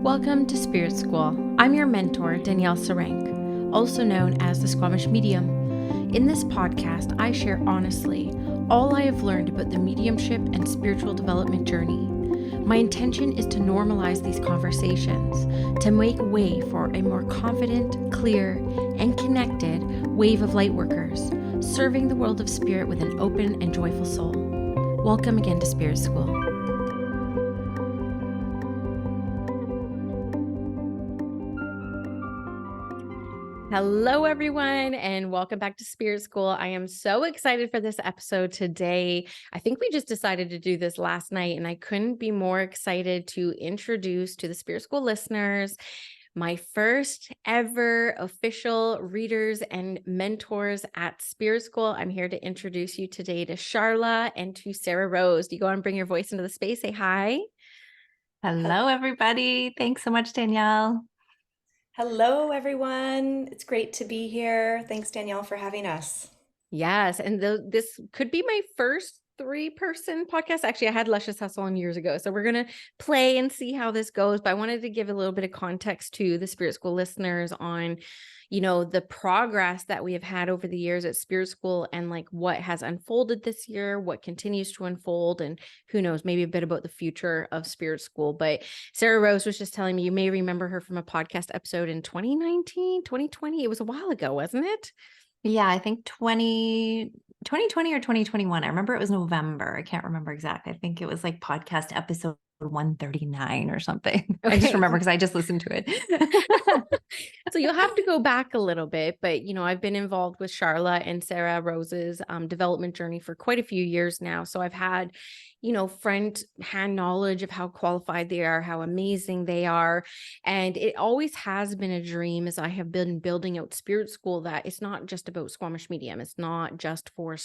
Welcome to Sprit School. I'm your mentor, Danielle Sarank, also known as the Squamish Medium. In this podcast, I share honestly all I have learned about the mediumship and spiritual development journey. My intention is to normalize these conversations, to make way for a more confident, clear, and connected wave of lightworkers, serving the world of spirit with an open and joyful soul. Welcome again to Sprit School. Hello, everyone, and welcome back to Sprit School. I am so excited for this episode today. I think we just decided to do this last night, and I couldn't be more excited to introduce to the Sprit School listeners my first ever official readers and mentors at Sprit School. I'm here to introduce you today to Sharla and to Sara Rose. Do you go and bring your voice into the space? Say hi. Hello, everybody. Thanks so much, Danielle. Hello, everyone. It's great to be here. Thanks, Danielle, for having us. Yes, and this could be my first three-person podcast. Actually, I had Luscious Hustle on years ago, so we're going to play and see how this goes. But I wanted to give a little bit of context to the Sprit School listeners on, the progress that we have had over the years at Sprit School and like what has unfolded this year, what continues to unfold, and who knows, maybe a bit about the future of Sprit School. But Sara Rose was just telling me, you may remember her from a podcast episode in 2019, 2020. It was a while ago, wasn't it? Yeah, I think 2020 or 2021. I remember it was November. I can't remember exactly. I think it was like podcast episode 139 or something. Okay. I just remember because I just listened to it. So you'll have to go back a little bit, but I've been involved with Sharla and Sara Rose's development journey for quite a few years now. So I've had, front hand knowledge of how qualified they are, how amazing they are. And it always has been a dream as I have been building out Sprit School that it's not just about Squamish Medium. It's not just for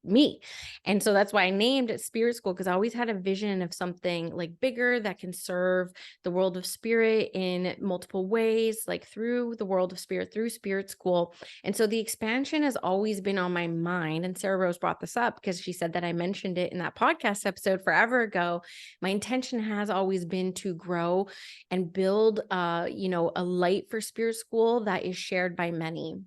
me. And so that's why I named it Sprit School, because I always had a vision of something like bigger that can serve the world of spirit in multiple ways, like through the world of spirit, through Sprit School. And so the expansion has always been on my mind. And Sara Rose brought this up because she said that I mentioned it in that podcast episode forever ago. My intention has always been to grow and build, a light for Sprit School that is shared by many,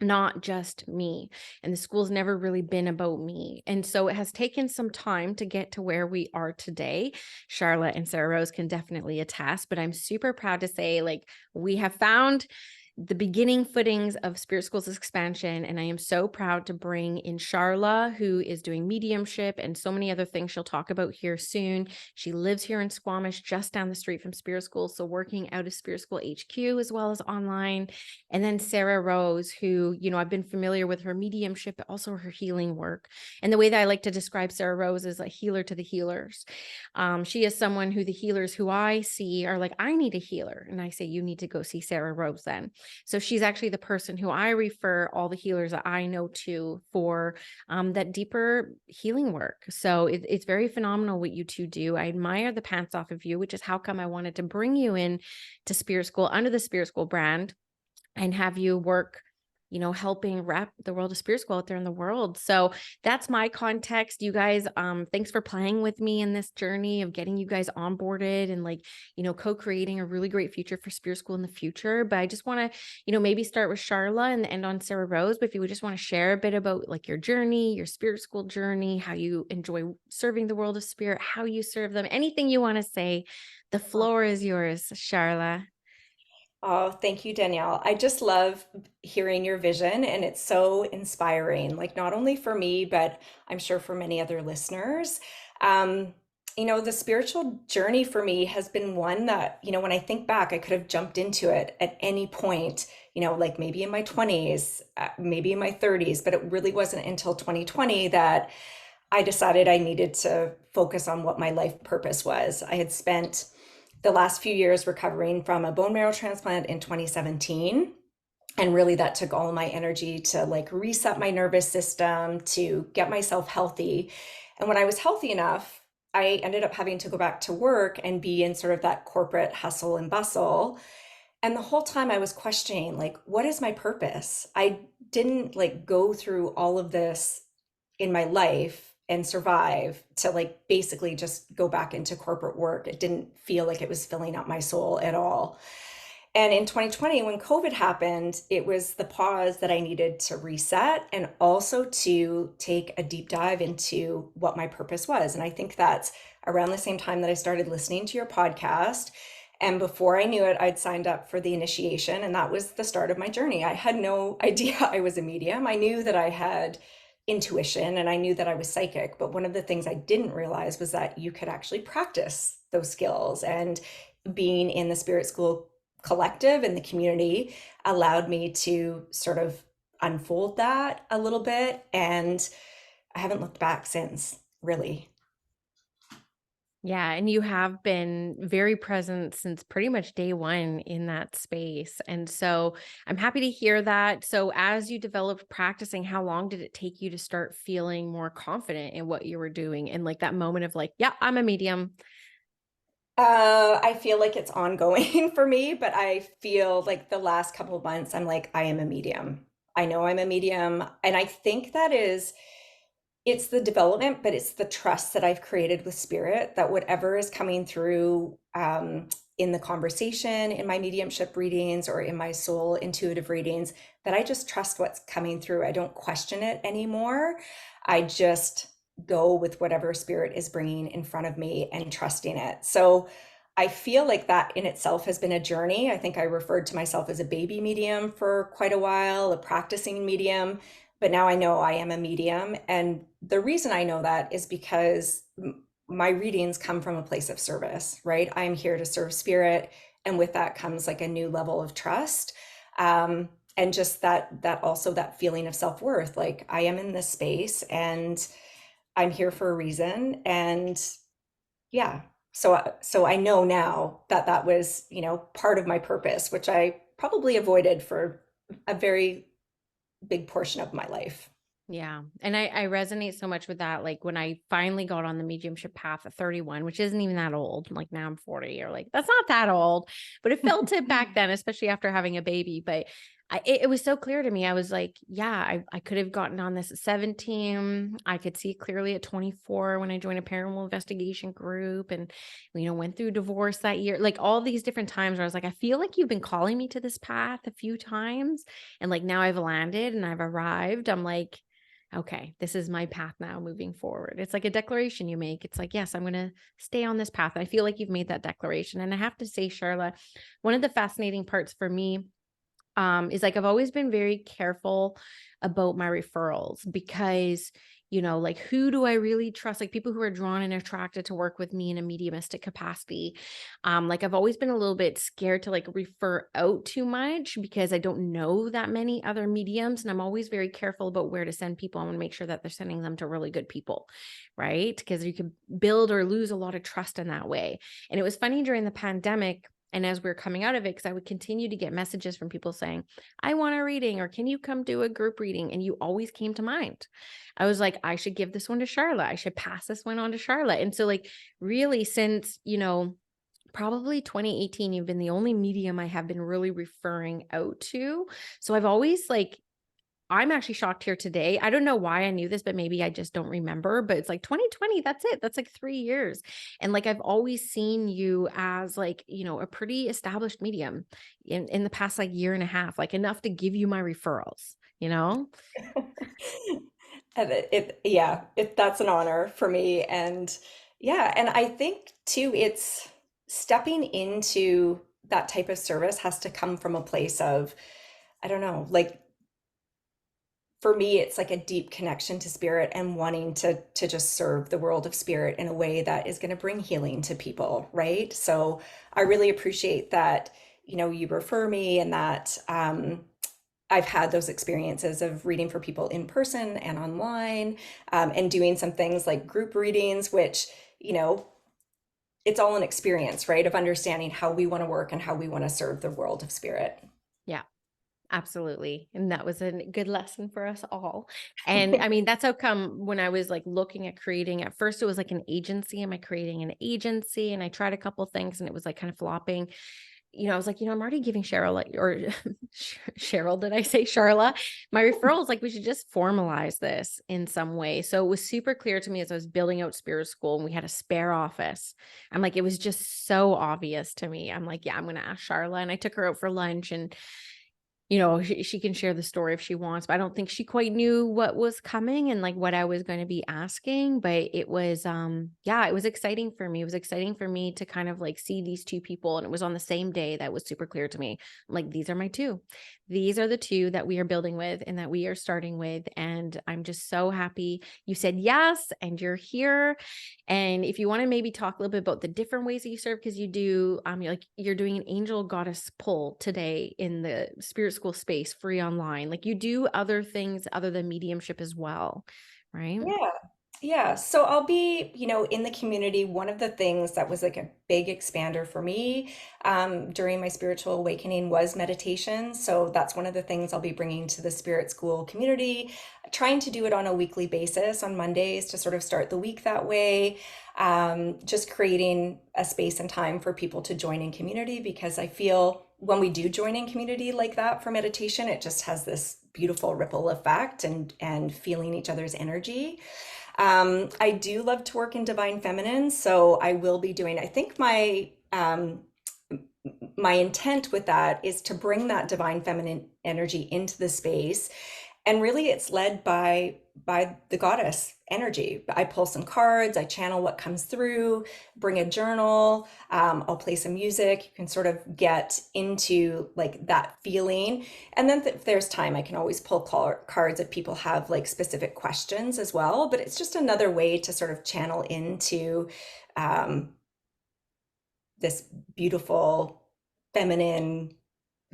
not just me. And the school's never really been about me. And so it has taken some time to get to where we are today. Sharla and Sara Rose can definitely attest, but I'm super proud to say, we have found the beginning footings of Sprit School's expansion. And I am so proud to bring in Sharla, who is doing mediumship and so many other things she'll talk about here soon. She lives here in Squamish, just down the street from Sprit School. So working out of Sprit School HQ as well as online. And then Sara Rose, who, I've been familiar with her mediumship, but also her healing work. And the way that I like to describe Sara Rose is a healer to the healers. She is someone who the healers who I see are like, I need a healer. And I say, you need to go see Sara Rose then. So she's actually the person who I refer all the healers that I know to for that deeper healing work. So it's very phenomenal what you two do. I admire the pants off of you, which is how come I wanted to bring you in to Sprit School under the Sprit School brand and have you work, helping wrap the world of Sprit School out there in the world. So that's my context. You guys, thanks for playing with me in this journey of getting you guys onboarded and co-creating a really great future for Sprit School in the future. But I just want to, maybe start with Sharla and end on Sara Rose. But if you would just want to share a bit about like your journey, your Sprit School journey, how you enjoy serving the world of spirit, how you serve them, anything you want to say, the floor is yours, Sharla. Oh, thank you, Danielle. I just love hearing your vision, and it's so inspiring, like not only for me, but I'm sure for many other listeners. The spiritual journey for me has been one that, when I think back, I could have jumped into it at any point, like maybe in my 20s, maybe in my 30s, but it really wasn't until 2020 that I decided I needed to focus on what my life purpose was. I had spent the last few years recovering from a bone marrow transplant in 2017. And really that took all of my energy to like reset my nervous system, to get myself healthy. And when I was healthy enough, I ended up having to go back to work and be in sort of that corporate hustle and bustle. And the whole time I was questioning, like, what is my purpose? I didn't like go through all of this in my life and survive to like basically just go back into corporate work. It didn't feel like it was filling up my soul at all. And in 2020, when COVID happened, it was the pause that I needed to reset and also to take a deep dive into what my purpose was. And I think that's around the same time that I started listening to your podcast. And before I knew it, I'd signed up for the initiation, and that was the start of my journey. I had no idea I was a medium. I knew that I had intuition and I knew that I was psychic. But one of the things I didn't realize was that you could actually practice those skills. And being in the Spirit School collective and the community allowed me to sort of unfold that a little bit. And I haven't looked back since, really. Yeah, and you have been very present since pretty much day one in that space. And so I'm happy to hear that. So as you developed practicing, how long did it take you to start feeling more confident in what you were doing? And like that moment of like, yeah, I'm a medium. I feel like it's ongoing for me, but I feel like the last couple of months, I'm like, I am a medium. I know I'm a medium. And I think that is, it's the development, but it's the trust that I've created with spirit that whatever is coming through in the conversation, in my mediumship readings, or in my soul intuitive readings, that I just trust what's coming through. I don't question it anymore. I just go with whatever spirit is bringing in front of me and trusting it. So I feel like that in itself has been a journey. I think I referred to myself as a baby medium for quite a while, a practicing medium, but now I know I am a medium. And the reason I know that is because my readings come from a place of service, right? I'm here to serve spirit. And with that comes like a new level of trust. And just that also that feeling of self-worth, like I am in this space and I'm here for a reason. And yeah, so I know now that that was, part of my purpose, which I probably avoided for a very big portion of my life. Yeah. And I resonate so much with that. Like when I finally got on the mediumship path at 31, which isn't even that old, like now I'm 40, or like, that's not that old, but it felt it back then, especially after having a baby. But it was so clear to me. I was like, yeah, I could have gotten on this at 17. I could see clearly at 24 when I joined a paranormal investigation group and, went through divorce that year, like all these different times where I was like, I feel like you've been calling me to this path a few times. And like now I've landed and I've arrived. I'm like, okay, this is my path now moving forward. It's like a declaration you make. It's like, yes, I'm going to stay on this path. I feel like you've made that declaration. And I have to say, Sharla, one of the fascinating parts for me is like, I've always been very careful about my referrals because, like who do I really trust? Like people who are drawn and attracted to work with me in a mediumistic capacity. Like I've always been a little bit scared to like refer out too much because I don't know that many other mediums. And I'm always very careful about where to send people. I want to make sure that they're sending them to really good people, right? Because you can build or lose a lot of trust in that way. And it was funny during the pandemic, and as we were coming out of it, because I would continue to get messages from people saying, I want a reading, or can you come do a group reading? And you always came to mind. I was like, I should give this one to Sharla. I should pass this one on to Sharla. And so like really since, probably 2018, you've been the only medium I have been really referring out to. So I've always like, I'm actually shocked here today. I don't know why I knew this, but maybe I just don't remember. But it's like 2020, that's it. That's like 3 years. And like I've always seen you as like, a pretty established medium in the past like year and a half, like enough to give you my referrals, And that's an honor for me. And yeah, and I think too, it's stepping into that type of service has to come from a place of, I don't know, like for me, it's like a deep connection to spirit and wanting to just serve the world of spirit in a way that is going to bring healing to people, right? So I really appreciate that, you refer me and that I've had those experiences of reading for people in person and online, and doing some things like group readings, which, it's all an experience, right? Of understanding how we want to work and how we want to serve the world of spirit. Yeah. Absolutely. And that was a good lesson for us all. And I mean, that's how come when I was like looking at creating, at first it was like an agency. Am I creating an agency? And I tried a couple things and it was like kind of flopping. I was like, I'm already giving Cheryl or Cheryl, did I say Sharla? My referrals, like we should just formalize this in some way. So it was super clear to me as I was building out Spirit School and we had a spare office. I'm like, it was just so obvious to me. I'm like, yeah, I'm going to ask Sharla. And I took her out for lunch and she can share the story if she wants, but I don't think she quite knew what was coming and like what I was going to be asking. But it was, it was exciting for me. It was exciting for me to kind of like see these two people. And it was on the same day that was super clear to me. I'm like, these are my two. These are the two that we are building with and that we are starting with. And I'm just so happy you said yes and you're here. And if you want to maybe talk a little bit about the different ways that you serve, because you do, you're doing an angel goddess pull today in the Spirit School space, free online. Like you do other things other than mediumship as well, right? Yeah. Yeah. So I'll be, in the community. One of the things that was like a big expander for me during my spiritual awakening was meditation. So that's one of the things I'll be bringing to the Spirit School community, trying to do it on a weekly basis on Mondays to sort of start the week that way. Just creating a space and time for people to join in community, because I feel when we do join in community like that for meditation, it just has this beautiful ripple effect and feeling each other's energy. I do love to work in divine feminine, so I will be doing, I think my intent with that is to bring that divine feminine energy into the space. And really it's led by the goddess energy. I pull some cards, I channel what comes through, bring a journal, I'll play some music. You can sort of get into like that feeling. And then if there's time, I can always pull cards if people have like specific questions as well. But it's just another way to sort of channel into this beautiful feminine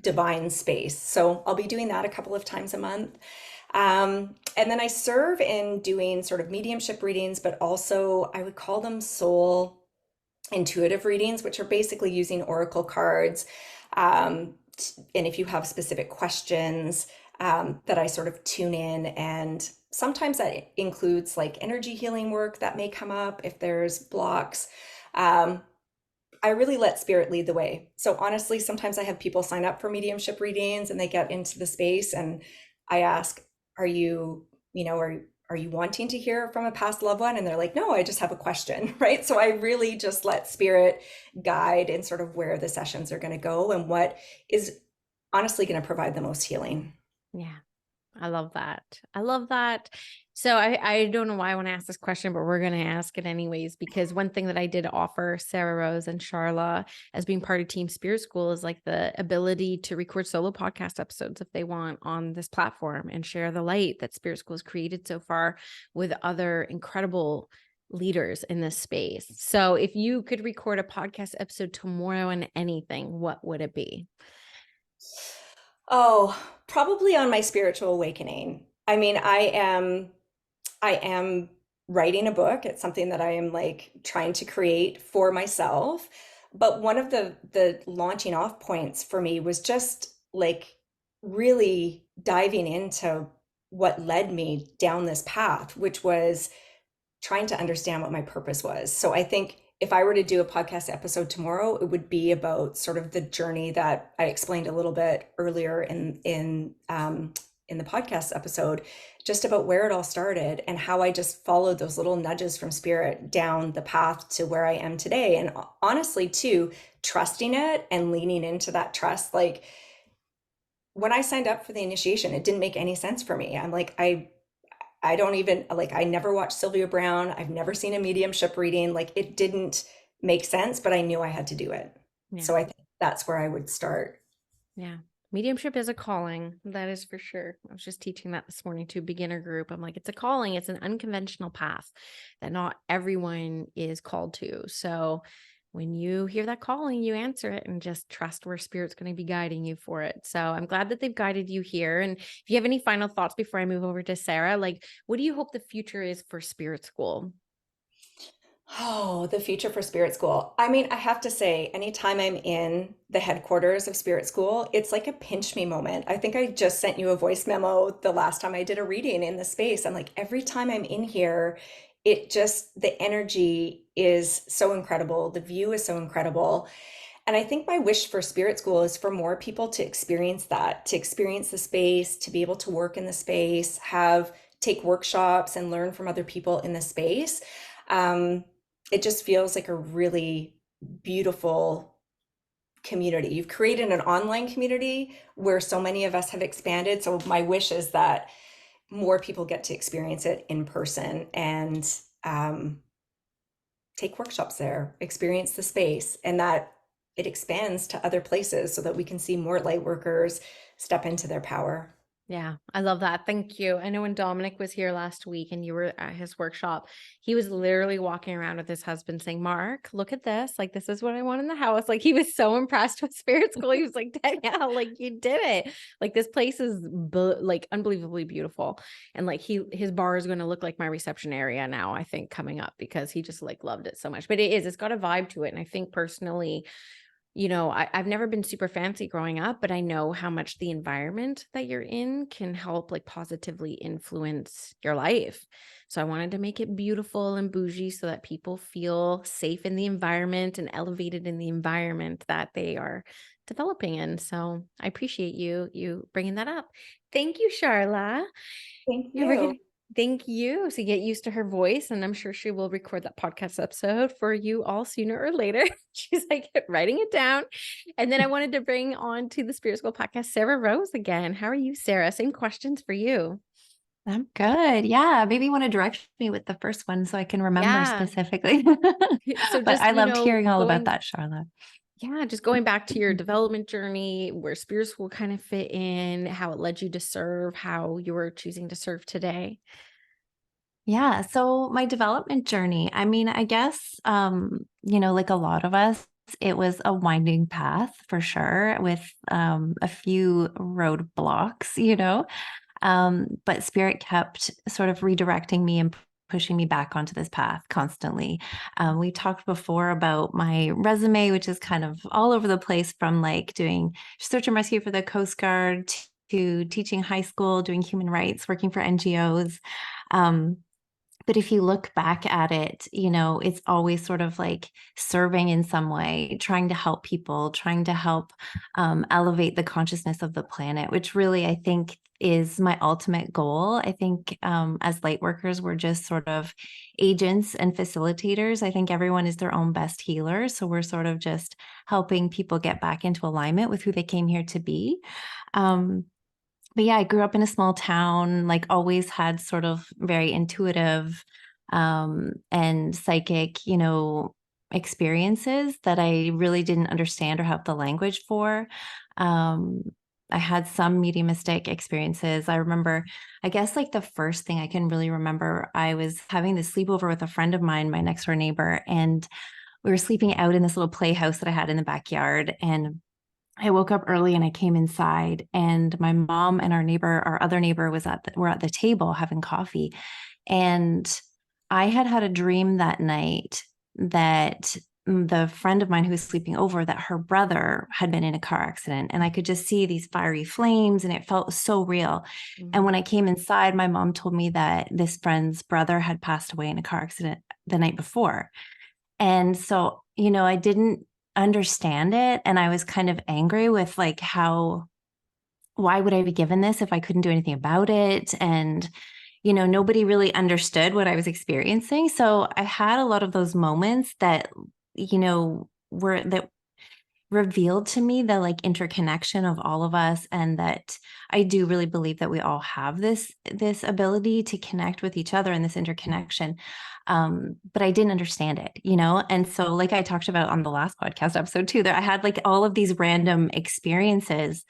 divine space. So I'll be doing that a couple of times a month. And then I serve in doing sort of mediumship readings, but also I would call them soul intuitive readings, which are basically using oracle cards. And if you have specific questions, that I sort of tune in, and sometimes that includes like energy healing work that may come up if there's blocks. I really let spirit lead the way. So honestly, sometimes I have people sign up for mediumship readings and they get into the space and I ask, are you wanting to hear from a past loved one? And they're like, no, I just have a question, right? So I really just let spirit guide in sort of where the sessions are going to go and what is honestly going to provide the most healing. Yeah. I love that. I love that. So I don't know why I want to ask this question, but we're going to ask it anyways, because one thing that I did offer Sarah Rose and Sharla as being part of Team Spirit School is like the ability to record solo podcast episodes if they want on this platform and share the light that Spirit School has created so far with other incredible leaders in this space. So if you could record a podcast episode tomorrow on anything, what would it be? Oh, probably on my spiritual awakening. I mean, I am writing a book. It's something that I am like trying to create for myself. But one of the launching off points for me was just like really diving into what led me down this path, which was trying to understand what my purpose was. So I think if I were to do a podcast episode tomorrow, it would be about sort of the journey that I explained a little bit earlier in the podcast episode, just about where it all started and how I just followed those little nudges from spirit down the path to where I am today. And honestly, too, trusting it and leaning into that trust. Like when I signed up for the initiation, it didn't make any sense for me. I'm like, I don't even like, I never watched Sylvia Brown. I've never seen a mediumship reading. Like it didn't make sense, but I knew I had to do it. Yeah. So I think that's where I would start. Yeah. Mediumship is a calling. That is for sure. I was just teaching that this morning to a beginner group. I'm like, it's a calling. It's an unconventional path that not everyone is called to. So when you hear that calling, you answer it and just trust where spirit's going to be guiding you for it. So I'm glad that they've guided you here. And if you have any final thoughts before I move over to Sarah, like what do you hope the future is for Spirit School? Oh, the future for Spirit School. I mean, I have to say, anytime I'm in the headquarters of Spirit School, it's like a pinch me moment. I think I just sent you a voice memo the last time I did a reading in the space. I'm like, every time I'm in here, the energy is so incredible. The view is so incredible. And I think my wish for Spirit School is for more people to experience that, to experience the space, to be able to work in the space, take workshops and learn from other people in the space. Um, it just feels like a really beautiful community. You've created an online community where so many of us have expanded. So my wish is that more people get to experience it in person and take workshops there, experience the space, and that it expands to other places so that we can see more light workers step into their power. Yeah, I love that. Thank you. I know when Dominic was here last week and you were at his workshop, he was literally walking around with his husband saying, Mark, look at this. Like, this is what I want in the house. Like, he was so impressed with Spirit School. He was like, Danielle, like, you did it. Like, this place is like unbelievably beautiful. And like, his bar is going to look like my reception area now, I think, coming up, because he just like loved it so much. But it's got a vibe to it. And I think personally, I've never been super fancy growing up, but I know how much the environment that you're in can help like positively influence your life. So I wanted to make it beautiful and bougie so that people feel safe in the environment and elevated in the environment that they are developing in. So I appreciate you bringing that up. Thank you, Sharla. Thank Yeah, we're you. gonna thank you. So get used to her voice, and I'm sure she will record that podcast episode for you all sooner or later. She's like writing it down. And then I wanted to bring on to the Spirit School podcast, Sara Rose again. How are you, Sara? Same questions for you. I'm good. Yeah. Maybe you want to direct me with the first one so I can remember Yeah. specifically. So But just, I loved hearing all about going, that, Sharla. yeah, just going back to your development journey, where Spirit School kind of fit in, how it led you to serve, how you were choosing to serve today. Yeah. So my development journey, I mean, I guess, like a lot of us, it was a winding path for sure with a few roadblocks, but Spirit kept sort of redirecting me and pushing me back onto this path constantly. We talked before about my resume, which is kind of all over the place, from like doing search and rescue for the Coast Guard to teaching high school, doing human rights, working for NGOs. But if you look back at it, it's always sort of like serving in some way, trying to help people, trying to help elevate the consciousness of the planet, which really I think is my ultimate goal. I think as light workers, we're just sort of agents and facilitators. I think everyone is their own best healer. So we're sort of just helping people get back into alignment with who they came here to be. But yeah, I grew up in a small town, like always had sort of very intuitive and psychic, experiences that I really didn't understand or have the language for. Um, I had some mediumistic experiences. I remember, I guess like the first thing I can really remember, I was having this sleepover with a friend of mine, my next door neighbor, and we were sleeping out in this little playhouse that I had in the backyard. And I woke up early and I came inside, and my mom and our other neighbor were at the table having coffee. And I had a dream that night that the friend of mine who was sleeping over, that her brother had been in a car accident, and I could just see these fiery flames, and it felt so real. And when I came inside, my mom told me that this friend's brother had passed away in a car accident the night before. And so, I didn't understand it. And I was kind of angry with like, why would I be given this if I couldn't do anything about it? And, nobody really understood what I was experiencing. So I had a lot of those moments that, that revealed to me the like interconnection of all of us, and that I do really believe that we all have this ability to connect with each other in this interconnection. But I didn't understand it, and so like I talked about on the last podcast episode too, that I had like all of these random experiences,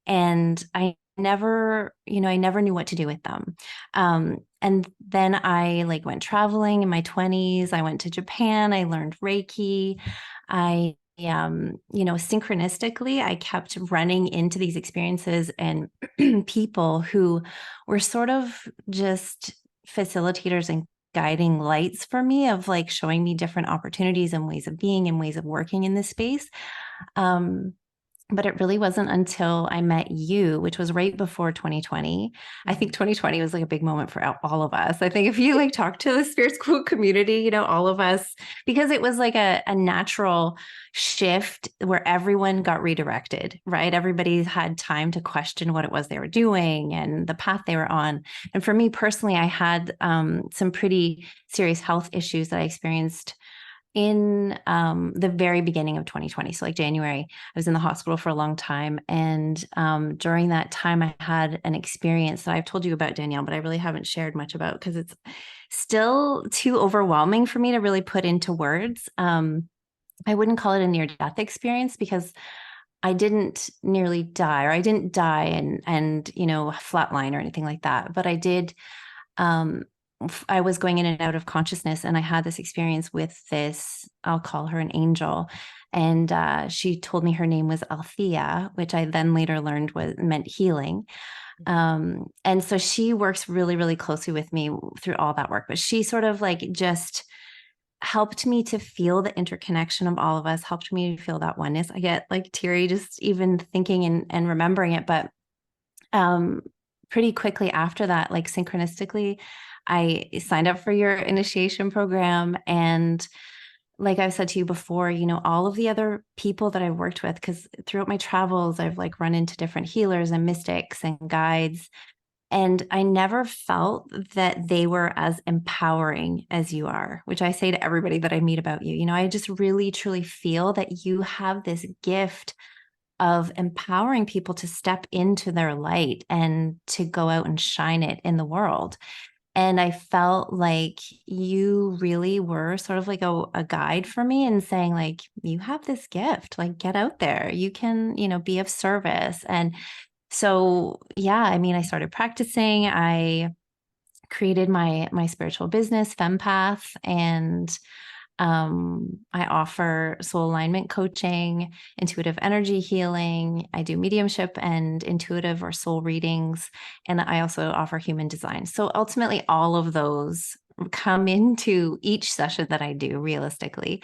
and I never knew what to do with them. And then I like went traveling in my 20s. I went to Japan. I learned Reiki. I synchronistically, I kept running into these experiences and people who were sort of just facilitators and guiding lights for me, of like showing me different opportunities and ways of being and ways of working in this space. But it really wasn't until I met you, which was right before 2020. I think 2020 was like a big moment for all of us. I think if you like talk to the Spirit School community, you know, all of us, because it was like a natural shift where everyone got redirected, right? Everybody had time to question what it was they were doing and the path they were on. And for me personally, I had some pretty serious health issues that I experienced in the very beginning of 2020. So like January, I was in the hospital for a long time. And during that time, I had an experience that I've told you about, Danielle, but I really haven't shared much about because it's still too overwhelming for me to really put into words. I wouldn't call it a near-death experience because I didn't nearly die, or I didn't die and you know, flatline or anything like that. But I did um, I was going in and out of consciousness, and I had this experience with this, I'll call her an angel. And she told me her name was Althea, which I then later learned meant healing. And so she works really, really closely with me through all that work. But she sort of like just helped me to feel the interconnection of all of us, helped me to feel that oneness. I get like teary just even thinking and remembering it. But um, pretty quickly after that, like synchronistically, I signed up for your initiation program. And like I've said to you before, you know, all of the other people that I've worked with, because throughout my travels, I've like run into different healers and mystics and guides. And I never felt that they were as empowering as you are, which I say to everybody that I meet about you. You know, I just really, truly feel that you have this gift of empowering people to step into their light and to go out and shine it in the world. And I felt like you really were sort of like a guide for me and saying, like, you have this gift, like, get out there. You can, you know, be of service. And so, yeah, I mean, I started practicing. I created my spiritual business, FemPath, and I offer soul alignment coaching, intuitive energy healing. I do mediumship and intuitive or soul readings. And I also offer human design. So ultimately, all of those come into each session that I do realistically.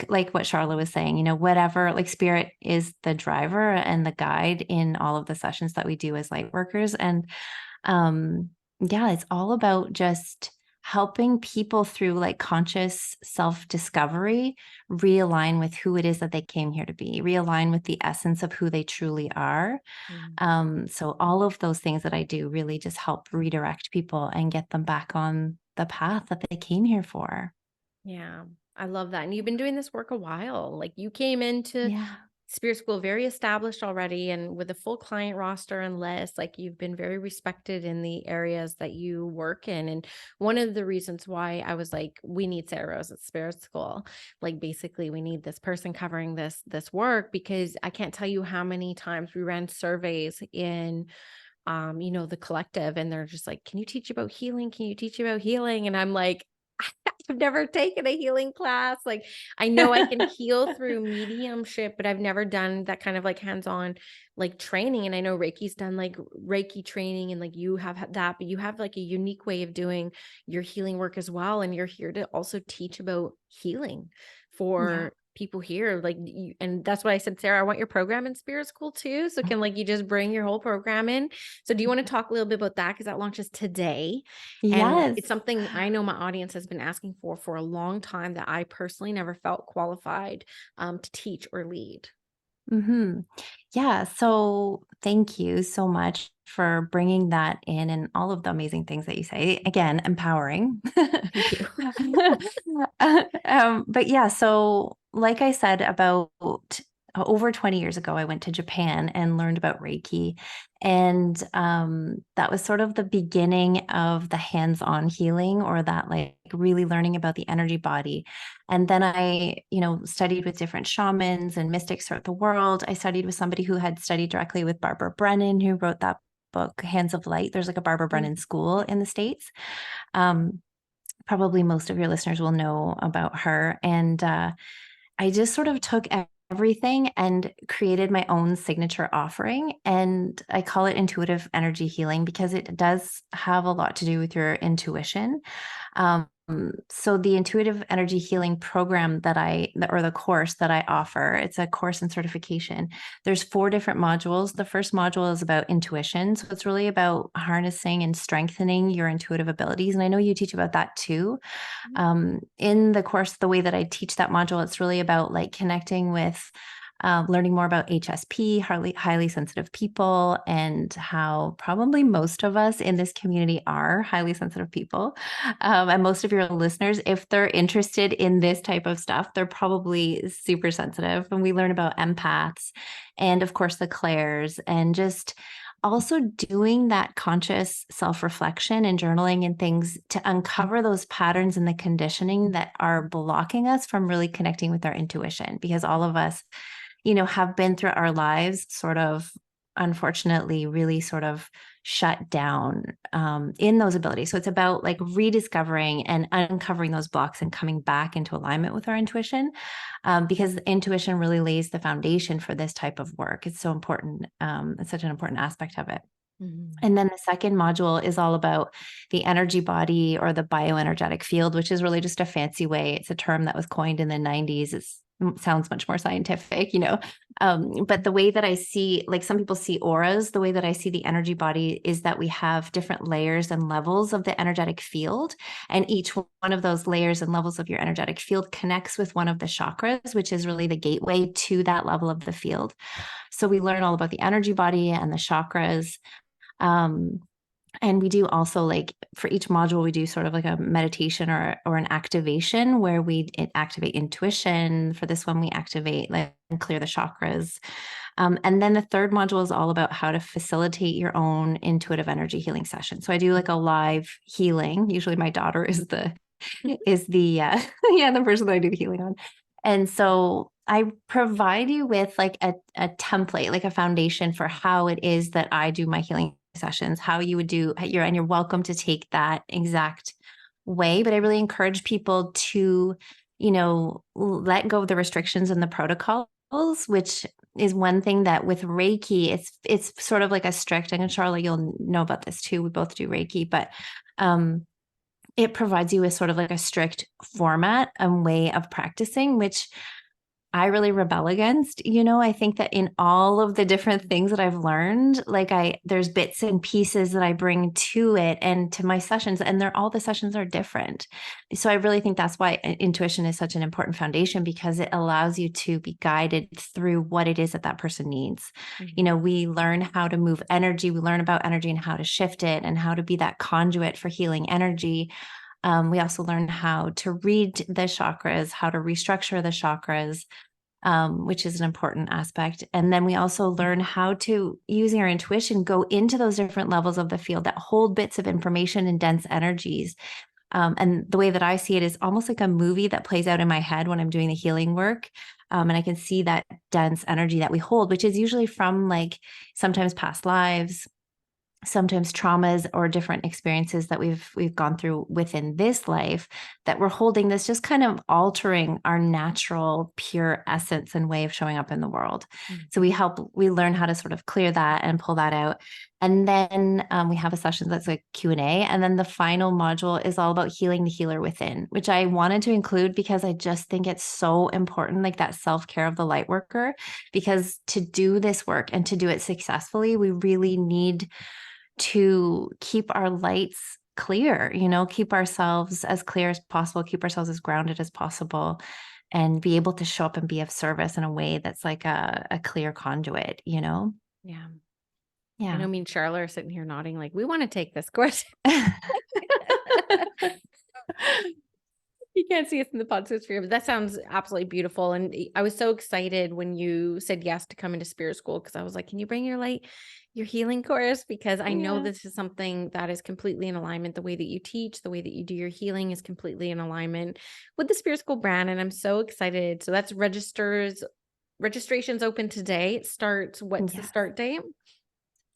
Like what Sharla was saying, you know, whatever, like spirit is the driver and the guide in all of the sessions that we do as light workers. And yeah, it's all about just helping people through like conscious self-discovery realign with who it is that they came here to be, realign with the essence of who they truly are. So all of those things that I do really just help redirect people and get them back on the path that they came here for. Yeah, I love that. And you've been doing this work a while. Like you came into Yeah. Spirit School very established already and with a full client roster and list, like you've been very respected in the areas that you work in. And one of the reasons why I was like, we need Sara Rose at Spirit School. Like basically we need this person covering this work, because I can't tell you how many times we ran surveys in you know, the collective, and they're just like, can you teach about healing? Can you teach about healing? And I'm like, I've never taken a healing class. Like, I know I can heal through mediumship, but I've never done that kind of like hands-on like training. And I know Reiki's done like Reiki training, and like you have that, but you have like a unique way of doing your healing work as well. And you're here to also teach about healing Yeah. for people here. Like, and that's why I said, Sara, I want your program in Spirit School too. So can like you just bring your whole program in? So do you want to talk a little bit about that? Because that launches today. And Yes. it's something I know my audience has been asking for a long time, that I personally never felt qualified to teach or lead. Yeah. So thank you so much for bringing that in and all of the amazing things that you say. Again, empowering. Thank you. But yeah, so like I said, about over 20 years ago, I went to Japan and learned about Reiki. And that was sort of the beginning of the hands-on healing, or that like really learning about the energy body. And then I, you know, studied with different shamans and mystics throughout the world. I studied with somebody who had studied directly with Barbara Brennan, who wrote that book, Hands of Light. There's like a Barbara Brennan school in the States. Um, Probably most of your listeners will know about her. And I just sort of took everything and created my own signature offering. And I call it intuitive energy healing because it does have a lot to do with your intuition. So the intuitive energy healing program or the course that I offer, it's a course and certification. There's 4 different modules. The first module is about intuition. So it's really about harnessing and strengthening your intuitive abilities. And I know you teach about that too. In the course, the way that I teach that module, it's really about like connecting with learning more about HSP, highly sensitive people, and how probably most of us in this community are highly sensitive people. And most of your listeners, if they're interested in this type of stuff, they're probably super sensitive. And we learn about empaths and, of course, the clairs, and just also doing that conscious self-reflection and journaling and things to uncover those patterns and the conditioning that are blocking us from really connecting with our intuition, because all of us have been through our lives sort of, unfortunately, really sort of shut down in those abilities. So it's about like rediscovering and uncovering those blocks and coming back into alignment with our intuition, because intuition really lays the foundation for this type of work. It's so important. It's such an important aspect of it. And then the second module is all about the energy body or the bioenergetic field, which is really just a fancy way. It's a term that was coined in the 90s. It sounds much more scientific, but the way that I see, like some people see auras, the way that I see the energy body is that we have different layers and levels of the energetic field. And each one of those layers and levels of your energetic field connects with one of the chakras, which is really the gateway to that level of the field. So we learn all about the energy body and the chakras. And we do also, like, for each module, we do sort of like a meditation or an activation where we activate intuition. For this one, we activate like and clear the chakras. And then the third module is all about how to facilitate your own intuitive energy healing session. So I do like a live healing. Usually my daughter is the the person that I do the healing on. And so I provide you with like a template, like a foundation for how it is that I do my healing sessions, how you would do and you're welcome to take that exact way. But I really encourage people to, let go of the restrictions and the protocols, which is one thing that with Reiki, it's sort of like a strict, and Sharla, you'll know about this too. We both do Reiki, but it provides you with sort of like a strict format and way of practicing, which I really rebel against. I think that in all of the different things that I've learned, there's bits and pieces that I bring to it and to my sessions, and all the sessions are different. So I really think that's why intuition is such an important foundation, because it allows you to be guided through what it is that person needs. We learn how to move energy. We learn about energy and how to shift it and how to be that conduit for healing energy. We also learn how to read the chakras, how to restructure the chakras, which is an important aspect. And then we also learn how to, using our intuition, go into those different levels of the field that hold bits of information and dense energies. And the way that I see it is almost like a movie that plays out in my head when I'm doing the healing work. And I can see that dense energy that we hold, which is usually from like sometimes past lives, sometimes traumas or different experiences that we've gone through within this life, that we're holding this, just kind of altering our natural pure essence and way of showing up in the world. So we learn how to sort of clear that and pull that out. And then we have a session that's a Q&A. And then the final module is all about healing the healer within, which I wanted to include because I just think it's so important, like that self-care of the light worker, because to do this work and to do it successfully, we really need to keep our lights clear, keep ourselves as clear as possible, keep ourselves as grounded as possible, and be able to show up and be of service in a way that's like a clear conduit, Yeah. Yeah. I know me and Sharla are sitting here nodding like, we want to take this course. You can't see us in the podcast sphere, but that sounds absolutely beautiful. And I was so excited when you said yes to come into Spirit School, because I was like, can you bring your healing course? Because I know this is something that is completely in alignment. The way that you teach, the way that you do your healing is completely in alignment with the Spirit School brand. And I'm so excited. So that's registration's open today. It starts, what's the start date?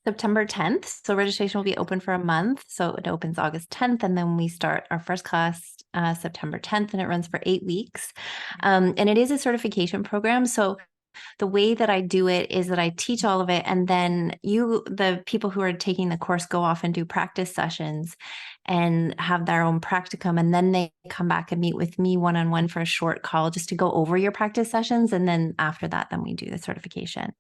September 10th. So registration will be open for a month. So it opens August 10th. And then we start our first class September 10th, and it runs for 8 weeks. And it is a certification program. So the way that I do it is that I teach all of it, and then the people who are taking the course go off and do practice sessions. and have their own practicum. And then they come back and meet with me one-on-one for a short call just to go over your practice sessions. And then after that, then we do the certification.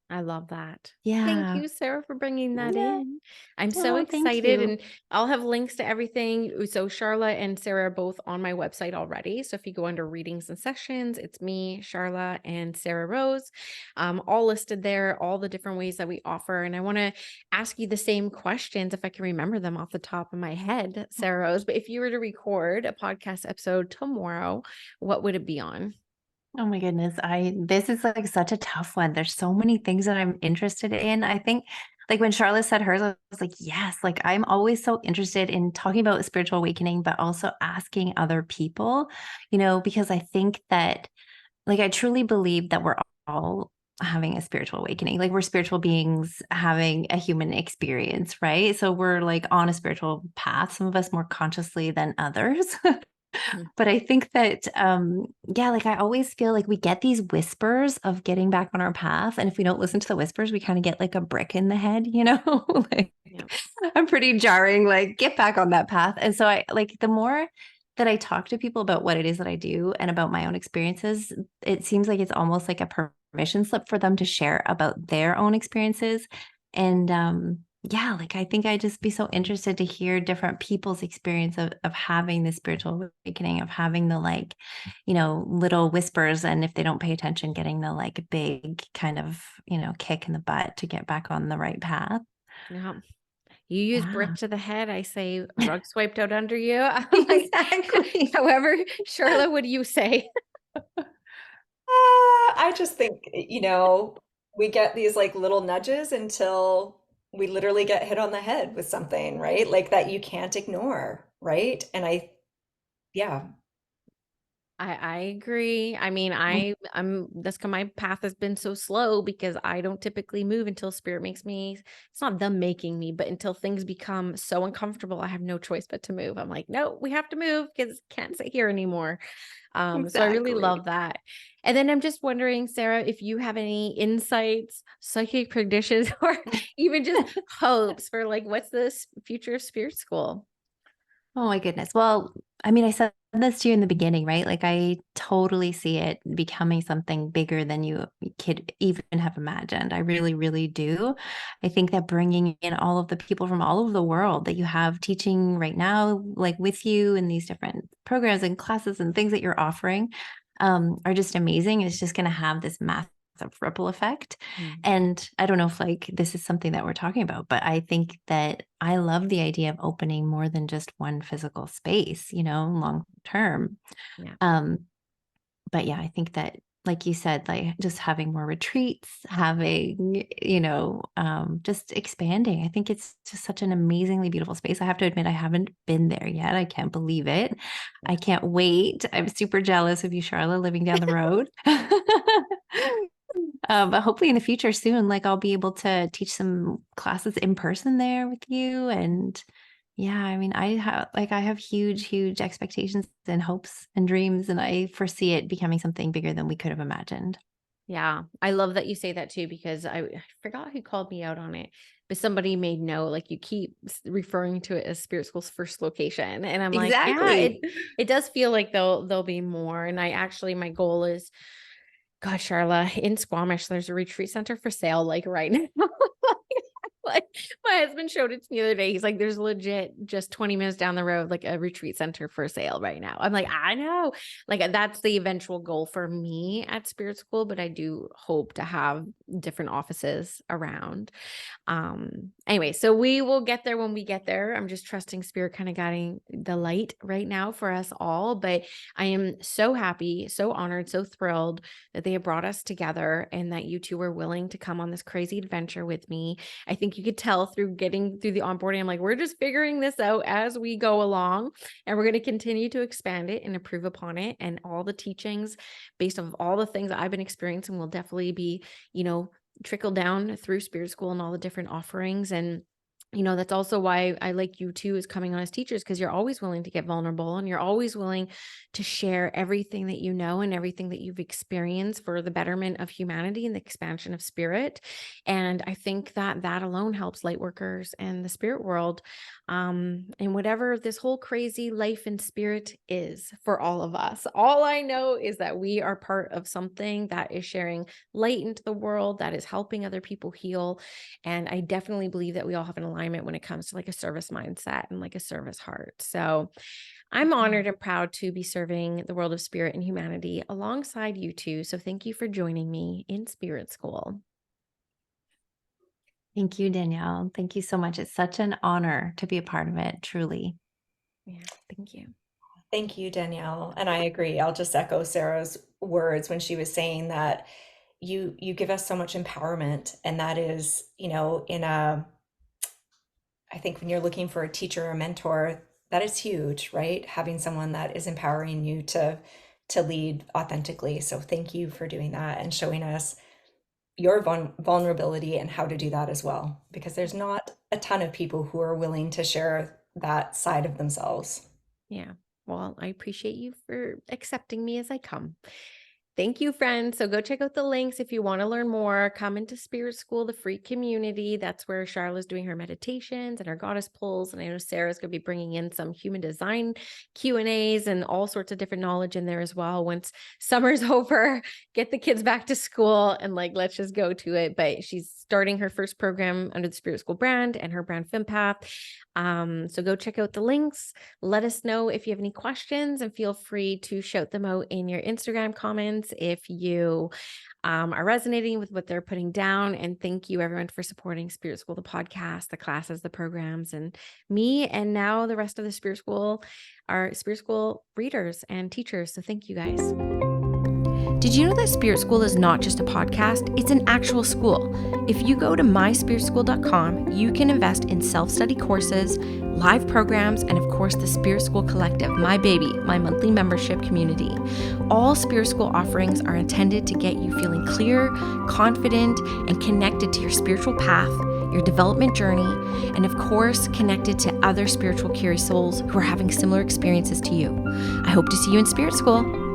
I love that. Thank Yeah. you, Sarah, for bringing that Yeah. in. I'm so Oh, thank excited, you. and I'll have links to everything. So Sharla and Sarah are both on my website already. So if you go under readings and sessions, it's me, Sharla, and Sarah Rose, all listed there, all the different ways that we offer. And I want to ask you the same questions if I can remember them off the top of my head, Sarah Rose. But if you were to record a podcast episode tomorrow, what would it be on? Oh my goodness. This is like such a tough one. There's so many things that I'm interested in. I think like when Charlotte said hers, I was like, yes, like I'm always so interested in talking about spiritual awakening, but also asking other people, because I think that like I truly believe that we're all having a spiritual awakening. Like we're spiritual beings having a human experience, right? So we're like on a spiritual path, some of us more consciously than others. Mhm. But I think that, yeah, like I always feel like we get these whispers of getting back on our path. And if we don't listen to the whispers, we kind of get like a brick in the head, like Yeah. I'm pretty jarring, like get back on that path. And so I like the more that I talk to people about what it is that I do and about my own experiences, it seems like it's almost like a permission slip for them to share about their own experiences. And yeah, like I think I'd just be so interested to hear different people's experience of having the spiritual awakening, of having the like, little whispers. And if they don't pay attention, getting the like big kind of, kick in the butt to get back on the right path. Yeah. You use brick Yeah. to the head. I say rug swiped out under you. I'm like, Exactly. however, Charlotte, what do you say? I just think, we get these like little nudges until we literally get hit on the head with something, right? Like that you can't ignore, right? Yeah. I agree. I mean, I'm that's my path has been so slow because I don't typically move until spirit makes me, it's not them making me, but until things become so uncomfortable, I have no choice but to move. I'm like, no, we have to move because can't sit here anymore. So I really Exactly. love that. And then I'm just wondering, Sarah, if you have any insights, psychic predictions, or even just hopes for like what's the future of Spirit School? Oh my goodness. Well, I mean, I said this to you in the beginning, right? Like I totally see it becoming something bigger than you could even have imagined. I really, really do. I think that bringing in all of the people from all over the world that you have teaching right now, like with you in these different programs and classes and things that you're offering, are just amazing. It's just going to have this massive ripple effect. Mm. And I don't know if like this is something that we're talking about, but I think that I love the idea of opening more than just one physical space, long term. Yeah. Um, but yeah, I think that like you said, like just having more retreats, having, just expanding. I think it's just such an amazingly beautiful space. I have to admit, I haven't been there yet. I can't believe it. I can't wait. I'm super jealous of you, Charlotte, living down the road. But hopefully in the future soon, like I'll be able to teach some classes in person there with you. And yeah, I mean, I have huge, huge expectations and hopes and dreams, and I foresee it becoming something bigger than we could have imagined. Yeah, I love that you say that too, because I forgot who called me out on it, but somebody made note, like you keep referring to it as Spirit School's first location. And I'm like, yeah, Exactly. it does feel like there'll be more. And I actually my goal is, God, Charla, in Squamish, there's a retreat center for sale like right now. Like my husband showed it to me the other day. He's like, there's legit just 20 minutes down the road, like a retreat center for sale right now. I'm like, I know. Like that's the eventual goal for me at Spirit School, but I do hope to have different offices around. Anyway, so we will get there when we get there. I'm just trusting spirit kind of guiding the light right now for us all, but I am so happy, so honored, so thrilled that they have brought us together and that you two were willing to come on this crazy adventure with me. I think you could tell through getting through the onboarding, I'm like, we're just figuring this out as we go along, and we're going to continue to expand it and improve upon it, and all the teachings based off of all the things that I've been experiencing will definitely be, trickle down through Spirit School and all the different offerings. And That's also why I like you too as coming on as teachers, because you're always willing to get vulnerable and you're always willing to share everything that you know and everything that you've experienced for the betterment of humanity and the expansion of spirit. And I think that that alone helps light workers and the spirit world, and whatever this whole crazy life in spirit is for all of us. All I know is that we are part of something that is sharing light into the world, that is helping other people heal. And I definitely believe that we all have an alignment when it comes to like a service mindset and like a service heart. So I'm honored and proud to be serving the world of spirit and humanity alongside you two. So thank you for joining me in Spirit School. Thank you, Danielle. Thank you so much. It's such an honor to be a part of it, truly. Yeah, thank you. Thank you, Danielle. And I agree. I'll just echo Sarah's words when she was saying that you give us so much empowerment. And that is, I think when you're looking for a teacher or mentor, that is huge, right? Having someone that is empowering you to lead authentically. So thank you for doing that and showing us your vulnerability and how to do that as well, because there's not a ton of people who are willing to share that side of themselves. Yeah. Well, I appreciate you for accepting me as I come. Thank you, friends. So go check out the links if you want to learn more. Come into Spirit School, the free community. That's where Sharla's doing her meditations and her goddess pulls. And I know Sarah's going to be bringing in some human design Q&As and all sorts of different knowledge in there as well. Once summer's over, get the kids back to school and let's just go to it. But she's starting her first program under the Spirit School brand and her brand FemPath. So go check out the links. Let us know if you have any questions and feel free to shout them out in your Instagram comments if you are resonating with what they're putting down. And thank you everyone for supporting Spirit School, the podcast, the classes, the programs, and me. And now the rest of the Spirit School are Spirit School readers and teachers. So thank you guys. Did you know that Spirit School is not just a podcast? It's an actual school. If you go to myspiritschool.com, you can invest in self-study courses, live programs, and of course the Spirit School Collective, my baby, my monthly membership community. All Spirit School offerings are intended to get you feeling clear, confident, and connected to your spiritual path, your development journey, and of course, connected to other spiritual curious souls who are having similar experiences to you. I hope to see you in Spirit School.